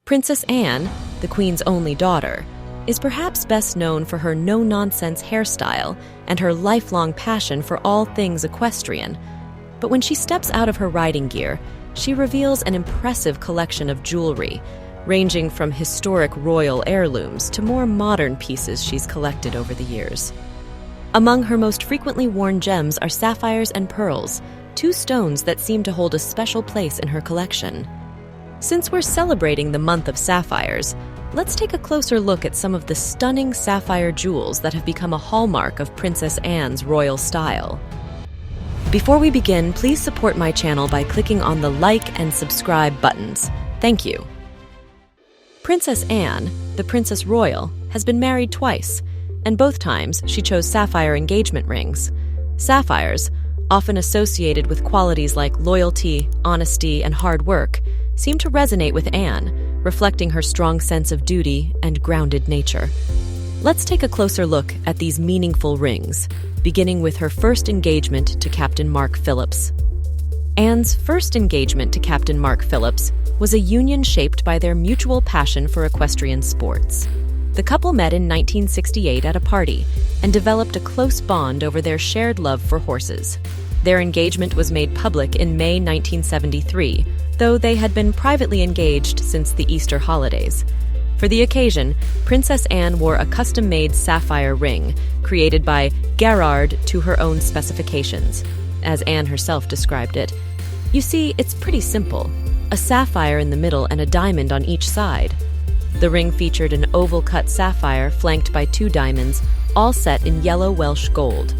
Princess Anne, the Queen's only daughter, is perhaps best known for her no-nonsense hairstyle and her lifelong passion for all things equestrian. But when she steps out of her riding gear, she reveals an impressive collection of jewelry, ranging from historic royal heirlooms to more modern pieces she's collected over the years. Among her most frequently worn gems are sapphires and pearls, two stones that seem to hold a special place in her collection. Since we're celebrating the month of sapphires, let's take a closer look at some of the stunning sapphire jewels that have become a hallmark of Princess Anne's royal style. Before we begin, please support my channel by clicking on the like and subscribe buttons. Thank you. Princess Anne, the Princess Royal, has been married twice, and both times she chose sapphire engagement rings. Sapphires, often associated with qualities like loyalty, honesty, and hard work, seem to resonate with Anne, reflecting her strong sense of duty and grounded nature. Let's take a closer look at these meaningful rings, beginning with her first engagement to Captain Mark Phillips. Anne's first engagement to Captain Mark Phillips was a union shaped by their mutual passion for equestrian sports. The couple met in 1968 at a party and developed a close bond over their shared love for horses. Their engagement was made public in May 1973, though they had been privately engaged since the Easter holidays. For the occasion, Princess Anne wore a custom-made sapphire ring, created by Garrard to her own specifications. As Anne herself described it, "You see, it's pretty simple. A sapphire in the middle and a diamond on each side." The ring featured an oval-cut sapphire flanked by two diamonds, all set in yellow Welsh gold.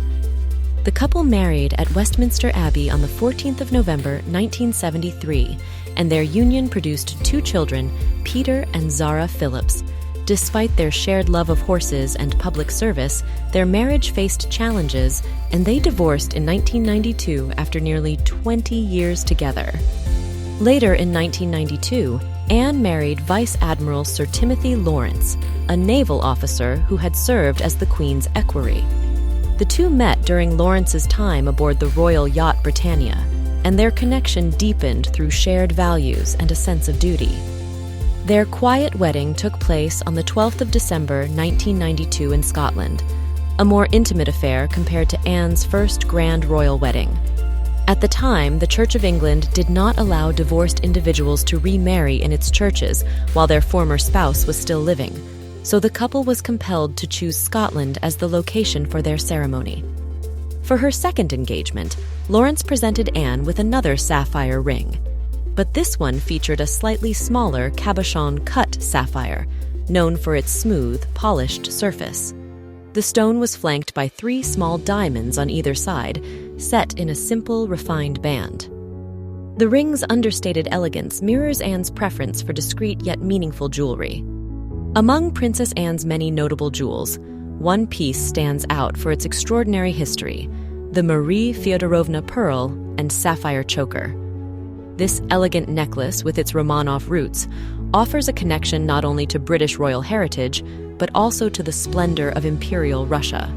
The couple married at Westminster Abbey on the 14th of November, 1973, and their union produced two children, Peter and Zara Phillips. Despite their shared love of horses and public service, their marriage faced challenges, and they divorced in 1992 after nearly 20 years together. Later in 1992, Anne married Vice Admiral Sir Timothy Lawrence, a naval officer who had served as the Queen's equerry. The two met during Lawrence's time aboard the royal yacht Britannia, and their connection deepened through shared values and a sense of duty. Their quiet wedding took place on the 12th of December, 1992 in Scotland, a more intimate affair compared to Anne's first grand royal wedding. At the time, the Church of England did not allow divorced individuals to remarry in its churches while their former spouse was still living, so the couple was compelled to choose Scotland as the location for their ceremony. For her second engagement, Lawrence presented Anne with another sapphire ring, but this one featured a slightly smaller cabochon-cut sapphire, known for its smooth, polished surface. The stone was flanked by three small diamonds on either side, set in a simple, refined band. The ring's understated elegance mirrors Anne's preference for discreet yet meaningful jewelry. Among Princess Anne's many notable jewels, one piece stands out for its extraordinary history: the Marie Feodorovna pearl and sapphire choker. This elegant necklace, with its Romanov roots, offers a connection not only to British royal heritage, but also to the splendor of Imperial Russia.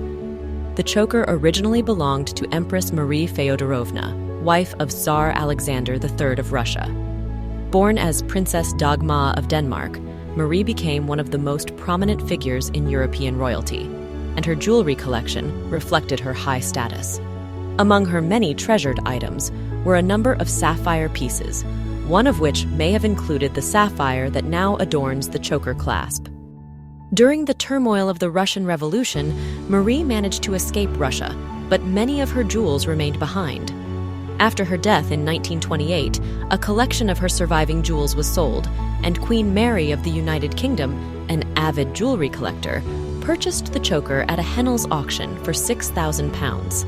The choker originally belonged to Empress Marie Feodorovna, wife of Tsar Alexander III of Russia. Born as Princess Dagmar of Denmark, Marie became one of the most prominent figures in European royalty, and her jewelry collection reflected her high status. Among her many treasured items were a number of sapphire pieces, one of which may have included the sapphire that now adorns the choker clasp. During the turmoil of the Russian Revolution, Marie managed to escape Russia, but many of her jewels remained behind. After her death in 1928, a collection of her surviving jewels was sold, and Queen Mary of the United Kingdom, an avid jewelry collector, purchased the choker at a Hennell's auction for £6,000.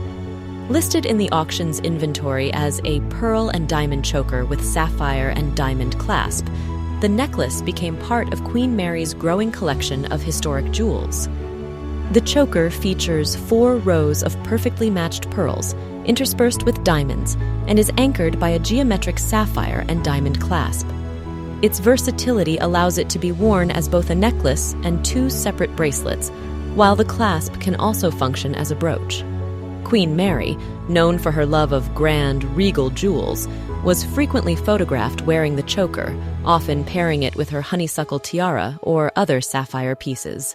Listed in the auction's inventory as a pearl and diamond choker with sapphire and diamond clasp, the necklace became part of Queen Mary's growing collection of historic jewels. The choker features 4 rows of perfectly matched pearls, interspersed with diamonds, and is anchored by a geometric sapphire and diamond clasp. Its versatility allows it to be worn as both a necklace and 2 separate bracelets, while the clasp can also function as a brooch. Queen Mary, known for her love of grand, regal jewels, was frequently photographed wearing the choker, often pairing it with her honeysuckle tiara or other sapphire pieces.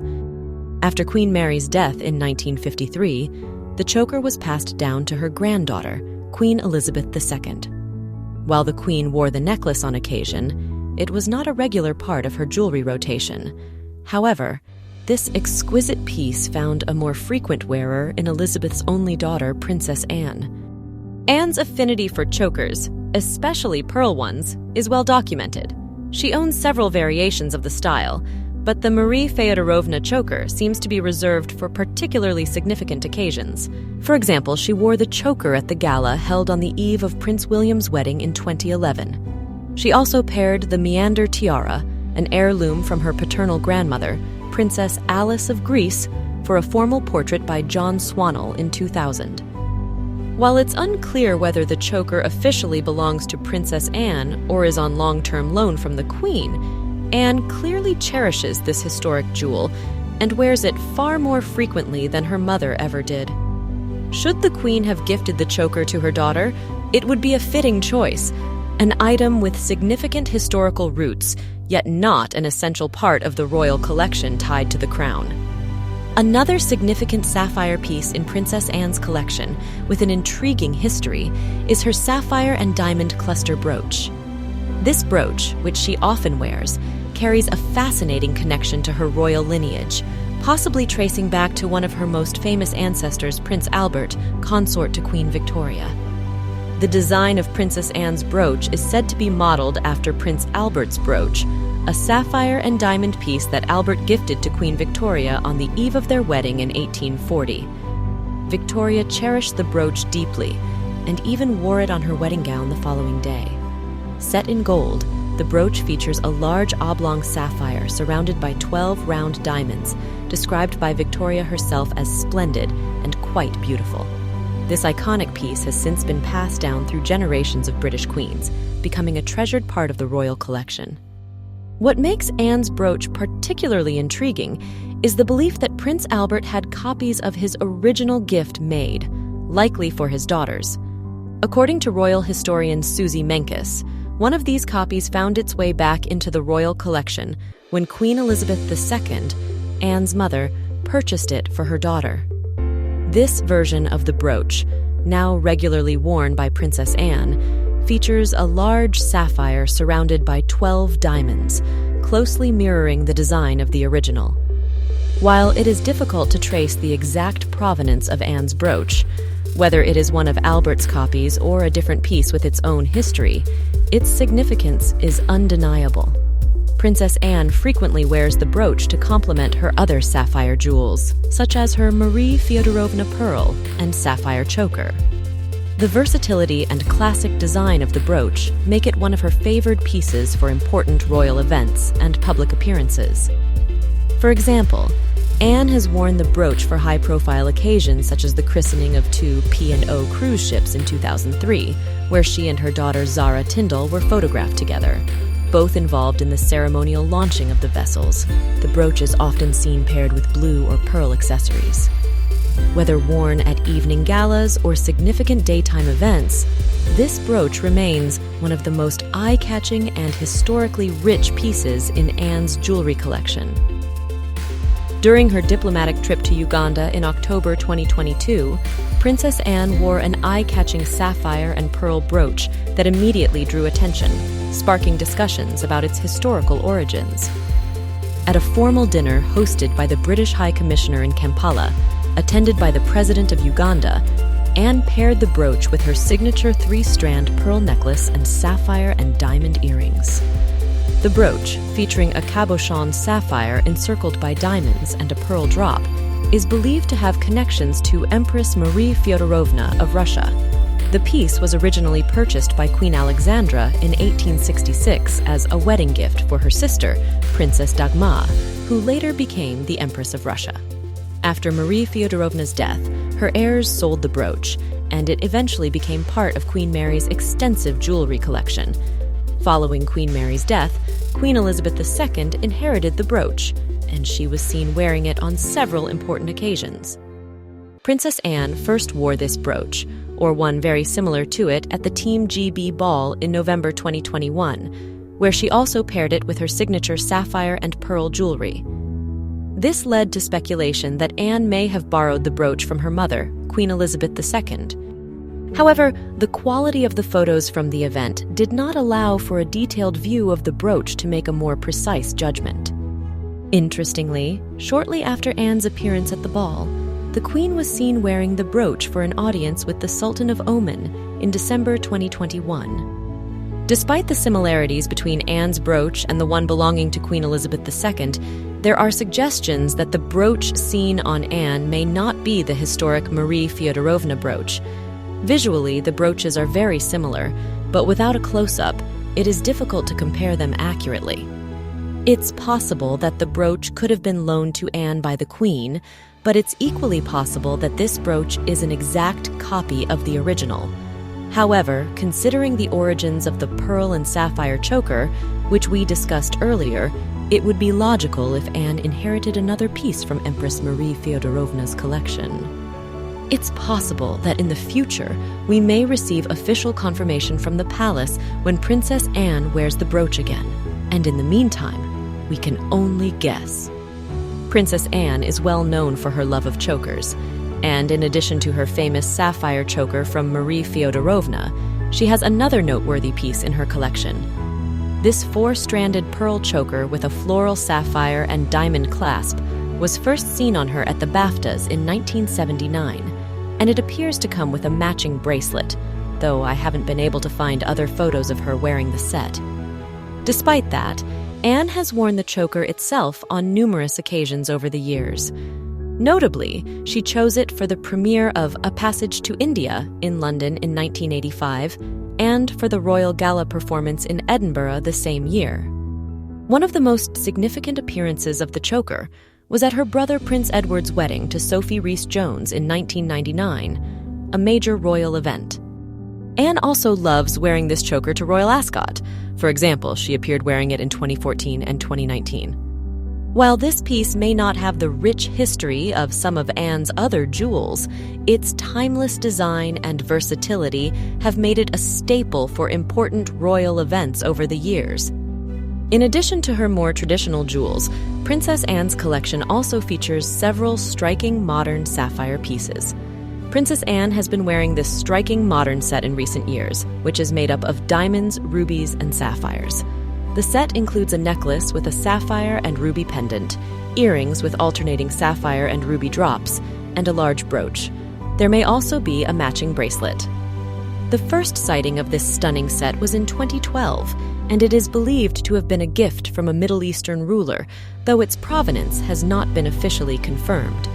After Queen Mary's death in 1953, the choker was passed down to her granddaughter, Queen Elizabeth II. While the Queen wore the necklace on occasion, it was not a regular part of her jewelry rotation. However, this exquisite piece found a more frequent wearer in Elizabeth's only daughter, Princess Anne. Anne's affinity for chokers, especially pearl ones, is well documented. She owns several variations of the style, but the Marie Feodorovna choker seems to be reserved for particularly significant occasions. For example, she wore the choker at the gala held on the eve of Prince William's wedding in 2011. She also paired the meander tiara, an heirloom from her paternal grandmother, Princess Alice of Greece, for a formal portrait by John Swannell in 2000. While it's unclear whether the choker officially belongs to Princess Anne or is on long-term loan from the Queen, Anne clearly cherishes this historic jewel and wears it far more frequently than her mother ever did. Should the Queen have gifted the choker to her daughter, it would be a fitting choice, an item with significant historical roots, yet not an essential part of the royal collection tied to the crown. Another significant sapphire piece in Princess Anne's collection, with an intriguing history, is her sapphire and diamond cluster brooch. This brooch, which she often wears, carries a fascinating connection to her royal lineage, possibly tracing back to one of her most famous ancestors, Prince Albert, consort to Queen Victoria. The design of Princess Anne's brooch is said to be modeled after Prince Albert's brooch, a sapphire and diamond piece that Albert gifted to Queen Victoria on the eve of their wedding in 1840. Victoria cherished the brooch deeply and even wore it on her wedding gown the following day. Set in gold, the brooch features a large oblong sapphire surrounded by 12 round diamonds, described by Victoria herself as splendid and quite beautiful. This iconic piece has since been passed down through generations of British queens, becoming a treasured part of the royal collection. What makes Anne's brooch particularly intriguing is the belief that Prince Albert had copies of his original gift made, likely for his daughters. According to royal historian Susie Menkes, one of these copies found its way back into the royal collection when Queen Elizabeth II, Anne's mother, purchased it for her daughter. This version of the brooch, now regularly worn by Princess Anne, features a large sapphire surrounded by 12 diamonds, closely mirroring the design of the original. While it is difficult to trace the exact provenance of Anne's brooch, whether it is one of Albert's copies or a different piece with its own history, its significance is undeniable. Princess Anne frequently wears the brooch to complement her other sapphire jewels, such as her Marie Feodorovna pearl and sapphire choker. The versatility and classic design of the brooch make it one of her favored pieces for important royal events and public appearances. For example, Anne has worn the brooch for high-profile occasions such as the christening of 2 P&O cruise ships in 2003, where she and her daughter Zara Tindall were photographed together. Both involved in the ceremonial launching of the vessels, the brooch is often seen paired with blue or pearl accessories. Whether worn at evening galas or significant daytime events, this brooch remains one of the most eye-catching and historically rich pieces in Anne's jewelry collection. During her diplomatic trip to Uganda in October 2022, Princess Anne wore an eye-catching sapphire and pearl brooch that immediately drew attention, sparking discussions about its historical origins. At a formal dinner hosted by the British High Commissioner in Kampala, attended by the President of Uganda, Anne paired the brooch with her signature 3-strand pearl necklace and sapphire and diamond earrings. The brooch, featuring a cabochon sapphire encircled by diamonds and a pearl drop, is believed to have connections to Empress Marie Feodorovna of Russia. The piece was originally purchased by Queen Alexandra in 1866 as a wedding gift for her sister, Princess Dagmar, who later became the Empress of Russia. After Marie Feodorovna's death, her heirs sold the brooch, and it eventually became part of Queen Mary's extensive jewelry collection. Following Queen Mary's death, Queen Elizabeth II inherited the brooch, and she was seen wearing it on several important occasions. Princess Anne first wore this brooch, or one very similar to it, at the Team GB ball in November 2021, where she also paired it with her signature sapphire and pearl jewelry. This led to speculation that Anne may have borrowed the brooch from her mother, Queen Elizabeth II. However, the quality of the photos from the event did not allow for a detailed view of the brooch to make a more precise judgment. Interestingly, shortly after Anne's appearance at the ball, the Queen was seen wearing the brooch for an audience with the Sultan of Oman in December 2021. Despite the similarities between Anne's brooch and the one belonging to Queen Elizabeth II, there are suggestions that the brooch seen on Anne may not be the historic Marie Feodorovna brooch. Visually, the brooches are very similar, but without a close-up, it is difficult to compare them accurately. It's possible that the brooch could have been loaned to Anne by the Queen, but it's equally possible that this brooch is an exact copy of the original. However, considering the origins of the pearl and sapphire choker, which we discussed earlier, it would be logical if Anne inherited another piece from Empress Marie Feodorovna's collection. It's possible that in the future, we may receive official confirmation from the palace when Princess Anne wears the brooch again, and in the meantime, we can only guess. Princess Anne is well known for her love of chokers, and in addition to her famous sapphire choker from Marie Feodorovna, she has another noteworthy piece in her collection. This 4-stranded pearl choker with a floral sapphire and diamond clasp was first seen on her at the BAFTAs in 1979, and it appears to come with a matching bracelet, though I haven't been able to find other photos of her wearing the set. Despite that, Anne has worn the choker itself on numerous occasions over the years. Notably, she chose it for the premiere of A Passage to India in London in 1985 and for the Royal Gala performance in Edinburgh the same year. One of the most significant appearances of the choker was at her brother Prince Edward's wedding to Sophie Rhys-Jones in 1999, a major royal event. Anne also loves wearing this choker to Royal Ascot. For example, she appeared wearing it in 2014 and 2019. While this piece may not have the rich history of some of Anne's other jewels, its timeless design and versatility have made it a staple for important royal events over the years. In addition to her more traditional jewels, Princess Anne's collection also features several striking modern sapphire pieces. Princess Anne has been wearing this striking modern set in recent years, which is made up of diamonds, rubies, and sapphires. The set includes a necklace with a sapphire and ruby pendant, earrings with alternating sapphire and ruby drops, and a large brooch. There may also be a matching bracelet. The first sighting of this stunning set was in 2012, and it is believed to have been a gift from a Middle Eastern ruler, though its provenance has not been officially confirmed.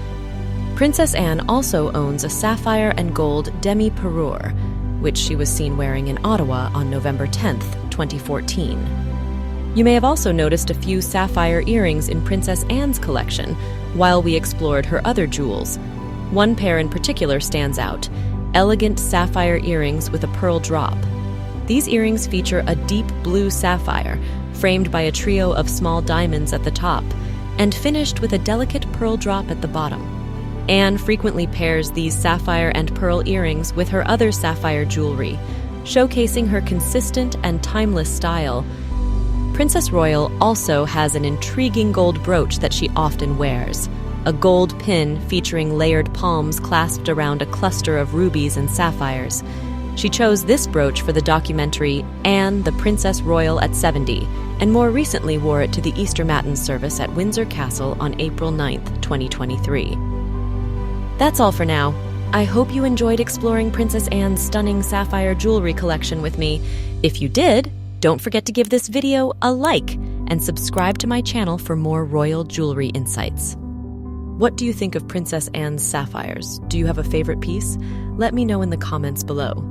Princess Anne also owns a sapphire and gold demi-parure, which she was seen wearing in Ottawa on November 10, 2014. You may have also noticed a few sapphire earrings in Princess Anne's collection while we explored her other jewels. One pair in particular stands out: elegant sapphire earrings with a pearl drop. These earrings feature a deep blue sapphire, framed by a trio of small diamonds at the top, and finished with a delicate pearl drop at the bottom. Anne frequently pairs these sapphire and pearl earrings with her other sapphire jewelry, showcasing her consistent and timeless style. Princess Royal also has an intriguing gold brooch that she often wears, a gold pin featuring layered palms clasped around a cluster of rubies and sapphires. She chose this brooch for the documentary Anne, the Princess Royal at 70, and more recently wore it to the Easter Matins service at Windsor Castle on April 9, 2023. That's all for now. I hope you enjoyed exploring Princess Anne's stunning sapphire jewelry collection with me. If you did, don't forget to give this video a like and subscribe to my channel for more royal jewelry insights. What do you think of Princess Anne's sapphires? Do you have a favorite piece? Let me know in the comments below.